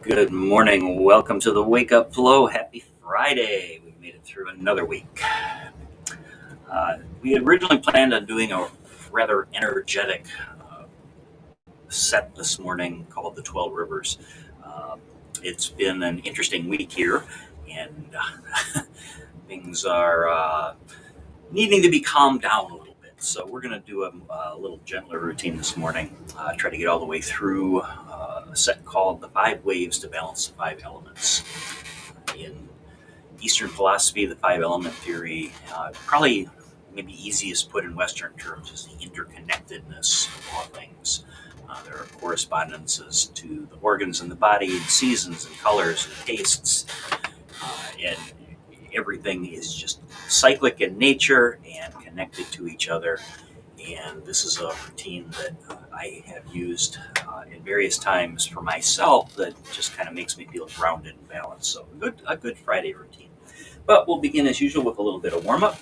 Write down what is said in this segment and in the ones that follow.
Good morning. Welcome to the Wake Up Flow. Happy Friday. We made it through another week. We had originally planned on doing a rather energetic set this morning called the 12 Rivers. It's been an interesting week here, and things are needing to be calmed down a little bit. So we're going to do a little gentler routine this morning. Try to get all the way through a set called the 5 Waves to Balance the 5 Elements. In Eastern philosophy, the 5 element theory, probably maybe easiest put in Western terms, is the interconnectedness of all things. There are correspondences to the organs in the body, and seasons and colors and tastes, and everything is just cyclic in nature and connected to each other. And this is a routine that I have used in various times for myself that just kind of makes me feel grounded and balanced. So a good Friday routine. But we'll begin as usual with a little bit of warm-up.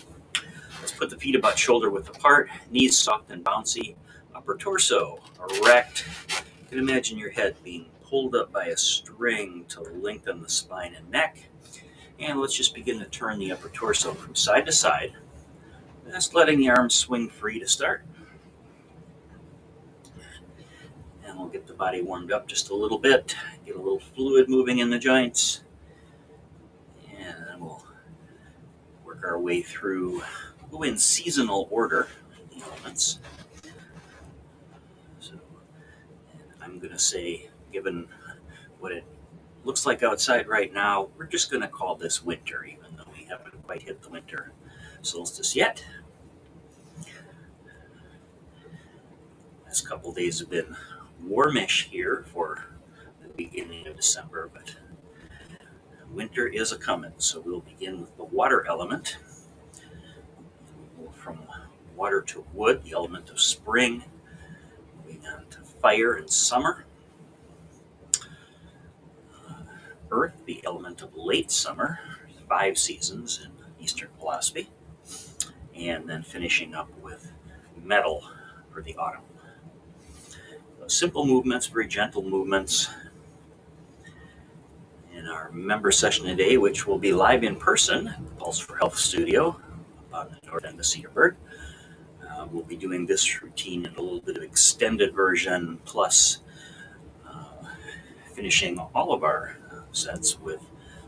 Let's put the feet about shoulder width apart, knees soft and bouncy, upper torso erect. You can imagine your head being pulled up by a string to lengthen the spine and neck. And let's just begin to turn the upper torso from side to side. Just letting the arms swing free to start. And we'll get the body warmed up just a little bit, get a little fluid moving in the joints. And then we'll work our way through, go in seasonal order, the elements. So I'm going to say, given what it looks like outside right now, we're just going to call this winter, even though we haven't quite hit the winter solstice yet. Last couple of days have been warmish here for the beginning of December, but winter is a-coming. So we'll begin with the water element. We'll go from water to wood, the element of spring, moving on to fire and summer. Earth, the element of late summer, 5 seasons in Eastern philosophy. And then finishing up with metal for the autumn. Simple movements, very gentle movements. In our member session today, which will be live in person at the Pulse for Health studio on the north end of Cedarburg, we'll be doing this routine in a little bit of extended version, plus finishing all of our sets with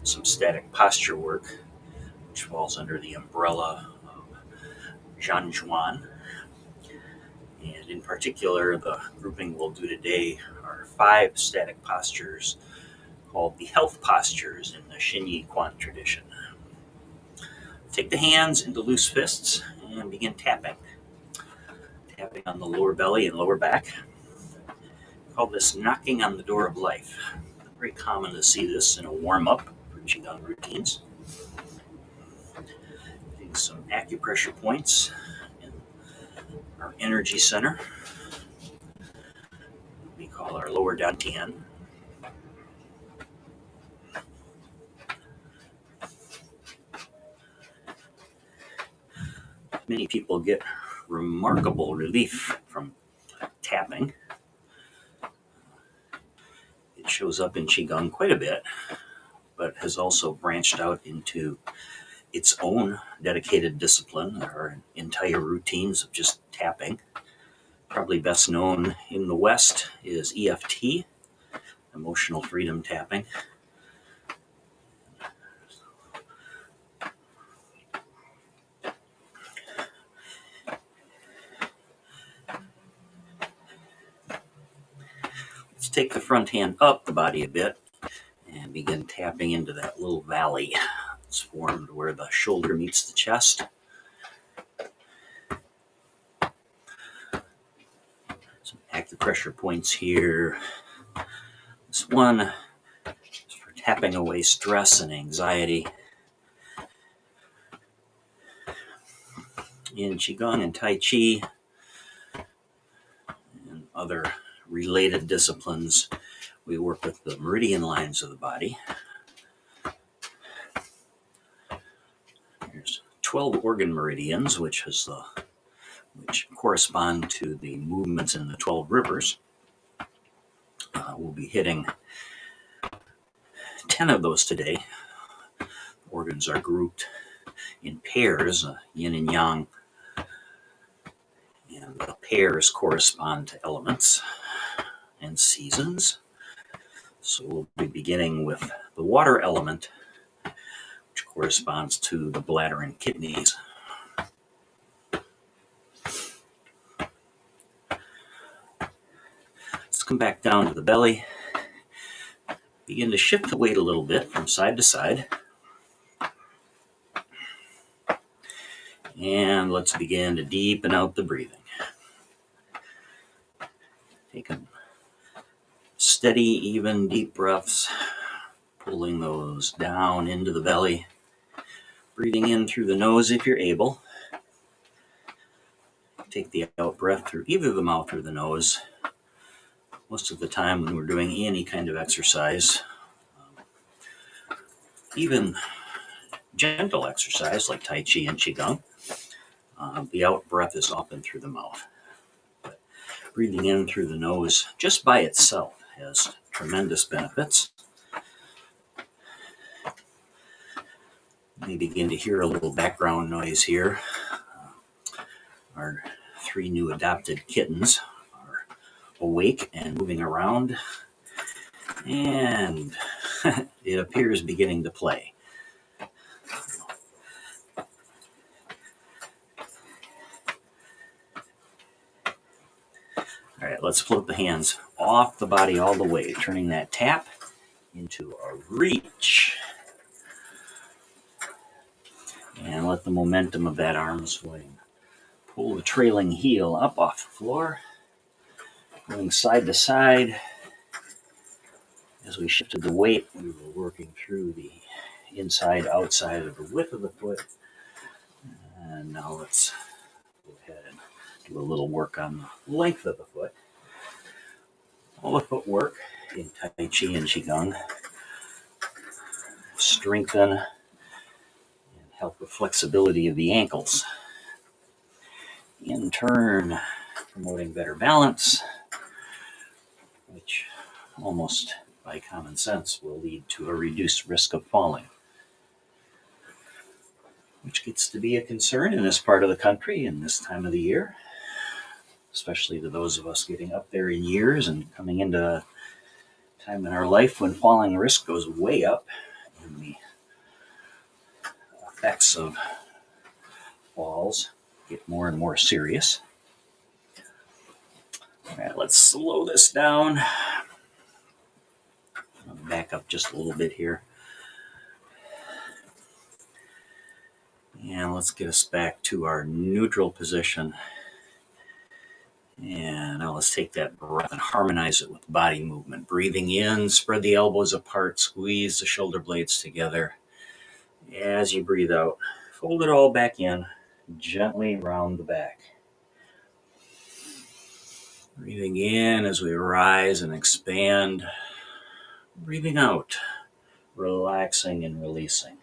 some static posture work, which falls under the umbrella of Zhanzhuan. And in particular, the grouping we'll do today are 5 static postures called the health postures in the Xinyi Quan tradition. Take the hands into loose fists and begin tapping. Tapping on the lower belly and lower back. We call this knocking on the door of life. Very common to see this in a warm-up for Qigong routines. Getting some acupressure points in our energy center. We call our lower dantian. Many people get remarkable relief from tapping. It shows up in Qigong quite a bit, but has also branched out into its own dedicated discipline. There are entire routines of just tapping. Probably best known in the West is EFT, emotional freedom tapping. Let's take the front hand up the body a bit and begin tapping into that little valley that's formed where the shoulder meets the chest. Some acupressure points here. This one is for tapping away stress and anxiety. In Qigong and Tai Chi and other related disciplines, we work with the meridian lines of the body. There's 12 organ meridians, which correspond to the movements in the 12 rivers. We'll be hitting 10 of those today. Organs are grouped in pairs, yin and yang, and the pairs correspond to elements and seasons. So we'll be beginning with the water element, which corresponds to the bladder and kidneys. Let's come back down to the belly. Begin to shift the weight a little bit from side to side. And let's begin to deepen out the breathing. Take a steady, even, deep breaths, pulling those down into the belly. Breathing in through the nose if you're able. Take the out breath through either the mouth or the nose. Most of the time when we're doing any kind of exercise, even gentle exercise like Tai Chi and Qigong, the out breath is often through the mouth. But breathing in through the nose just by itself has tremendous benefits. You may begin to hear a little background noise here. Our 3 new adopted kittens are awake and moving around, and it appears beginning to play. All right, let's float the hands off the body all the way, turning that tap into a reach. And let the momentum of that arm swing pull the trailing heel up off the floor, going side to side. As we shifted the weight, we were working through the inside, outside of the width of the foot. And now let's go ahead and do a little work on the length of the foot. All the footwork in Tai Chi and Qigong strengthen and help the flexibility of the ankles. In turn, promoting better balance, which almost by common sense will lead to a reduced risk of falling, which gets to be a concern in this part of the country in this time of the year, especially to those of us getting up there in years and coming into a time in our life when falling risk goes way up and the effects of falls get more and more serious. All right, let's slow this down. I'll back up just a little bit here. And let's get us back to our neutral position. And now let's take that breath and harmonize it with body movement. Breathing in, spread the elbows apart, squeeze the shoulder blades together. As you breathe out, fold it all back in, gently round the back. Breathing in as we rise and expand. Breathing out, relaxing and releasing.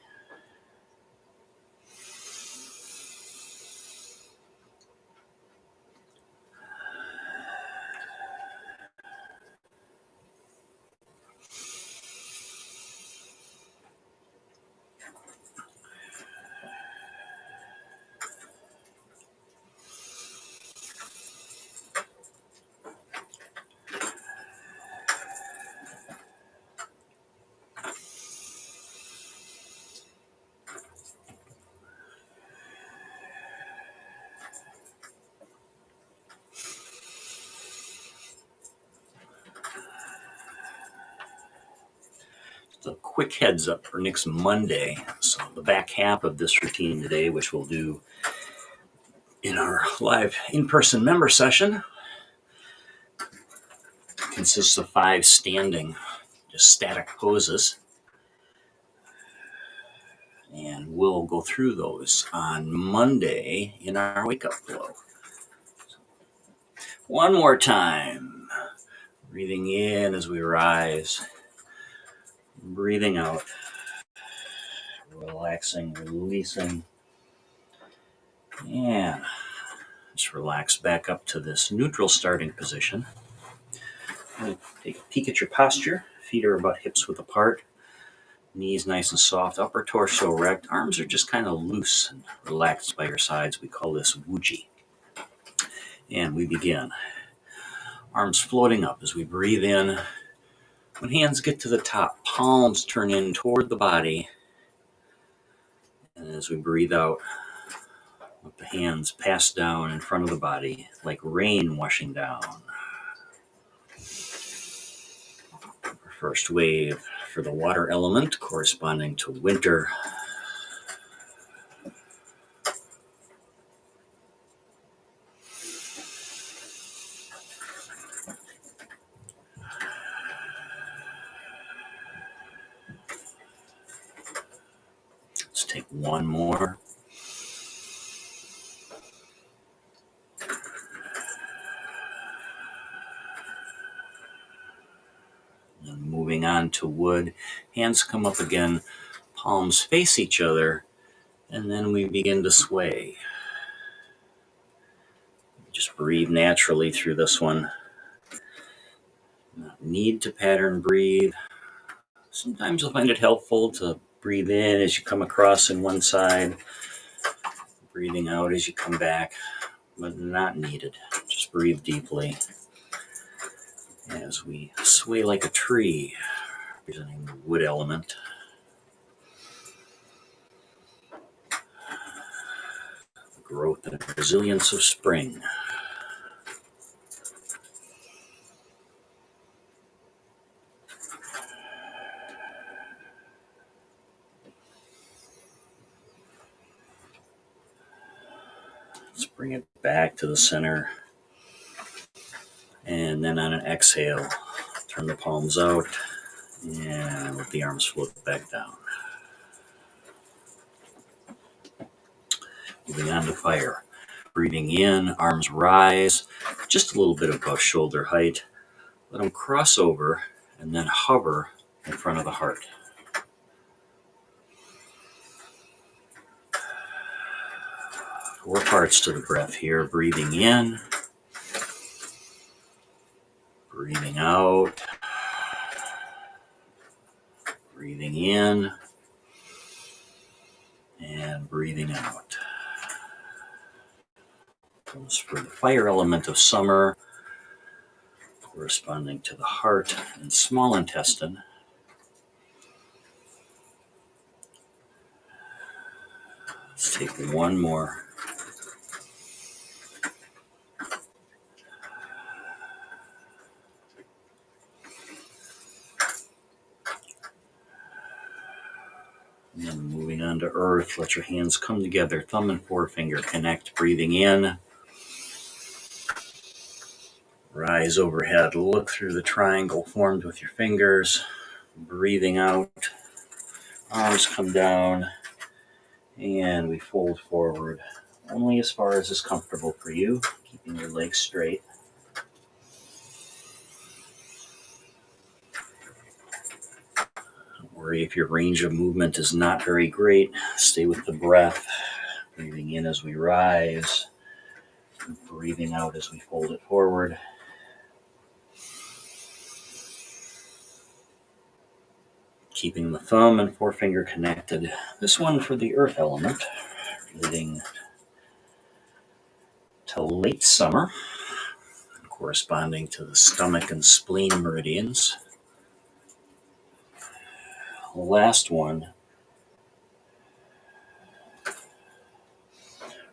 A quick heads up for next Monday. So the back half of this routine today, which we'll do in our live in-person member session, consists of 5 standing, just static poses. And we'll go through those on Monday in our wake-up flow. One more time. Breathing in as we rise. Breathing out, relaxing, releasing, and just relax back up to this neutral starting position. Take a peek at your posture. Feet are about hips width apart. Knees nice and soft, upper torso erect. Arms are just kind of loose and relaxed by your sides. We call this wuji. And we begin. Arms floating up as we breathe in. When hands get to the top, palms turn in toward the body. And as we breathe out, let the hands pass down in front of the body like rain washing down. Our first wave for the water element corresponding to winter. Let's take one more. And moving on to wood, hands come up again, palms face each other, and then we begin to sway. Just breathe naturally through this one. Not need to pattern breathe. Sometimes you'll find it helpful to breathe in as you come across in one side, breathing out as you come back, but not needed. Just breathe deeply as we sway like a tree, representing the wood element. The growth and resilience of spring. Let's bring it back to the center. And then on an exhale, turn the palms out and let the arms float back down. Moving on to fire. Breathing in, arms rise just a little bit above shoulder height. Let them cross over and then hover in front of the heart. Four parts to the breath here. Breathing in, breathing out, breathing in, and breathing out. Comes for the fire element of summer, corresponding to the heart and small intestine. Let's take one more. And then moving on to earth, let your hands come together, thumb and forefinger connect, breathing in. Rise overhead, look through the triangle formed with your fingers, breathing out. Arms come down, and we fold forward, only as far as is comfortable for you, keeping your legs straight. Don't worry if your range of movement is not very great. Stay with the breath, breathing in as we rise, and breathing out as we fold it forward. Keeping the thumb and forefinger connected. This one for the earth element, leading to late summer, corresponding to the stomach and spleen meridians. The last one,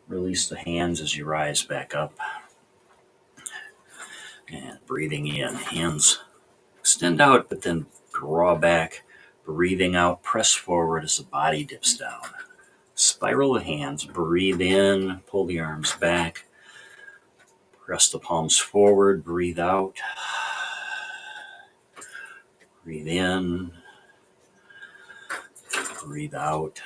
release the hands as you rise back up. And breathing in, hands extend out, but then draw back. Breathing out, press forward as the body dips down. Spiral the hands, breathe in, pull the arms back. Press the palms forward, breathe out. Breathe in, breathe out.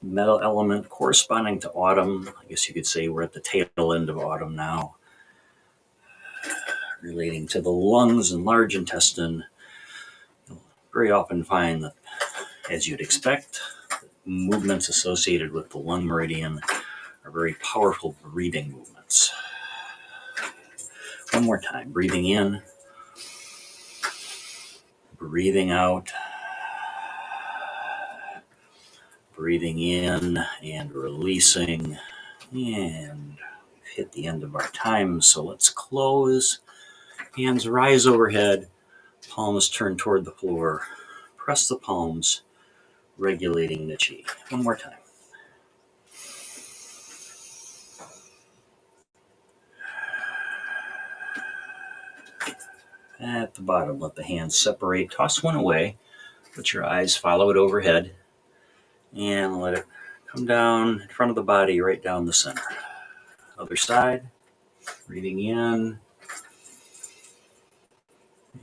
Metal element corresponding to autumn. I guess you could say we're at the tail end of autumn now. Relating to the lungs and large intestine. You'll very often find that, as you'd expect, movements associated with the lung meridian are very powerful breathing movements. One more time, breathing in, Breathing out, breathing in and releasing. And we've hit the end of our time, so let's close. Hands rise overhead, palms turn toward the floor. Press the palms, regulating the chi. One more time. At the bottom, let the hands separate. Toss one away. Let your eyes follow it overhead. And let it come down in front of the body, right down the center. Other side. Breathing in.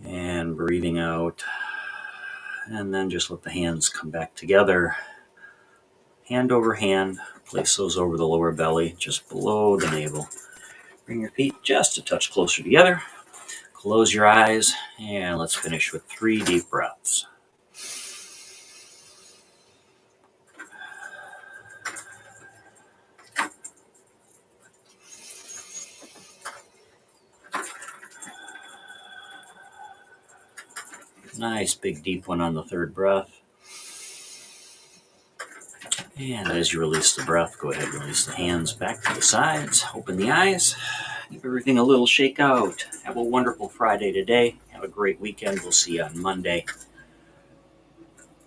And breathing out. And then just let the hands come back together. Hand over hand. Place those over the lower belly, just below the navel. Bring your feet just a touch closer together. Close your eyes, and let's finish with 3 deep breaths. Nice big deep one on the 3rd breath. And as you release the breath, go ahead and release the hands back to the sides. Open the eyes. Give everything a little shake out. Have a wonderful Friday today. Have a great weekend. We'll see you on Monday.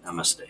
Namaste.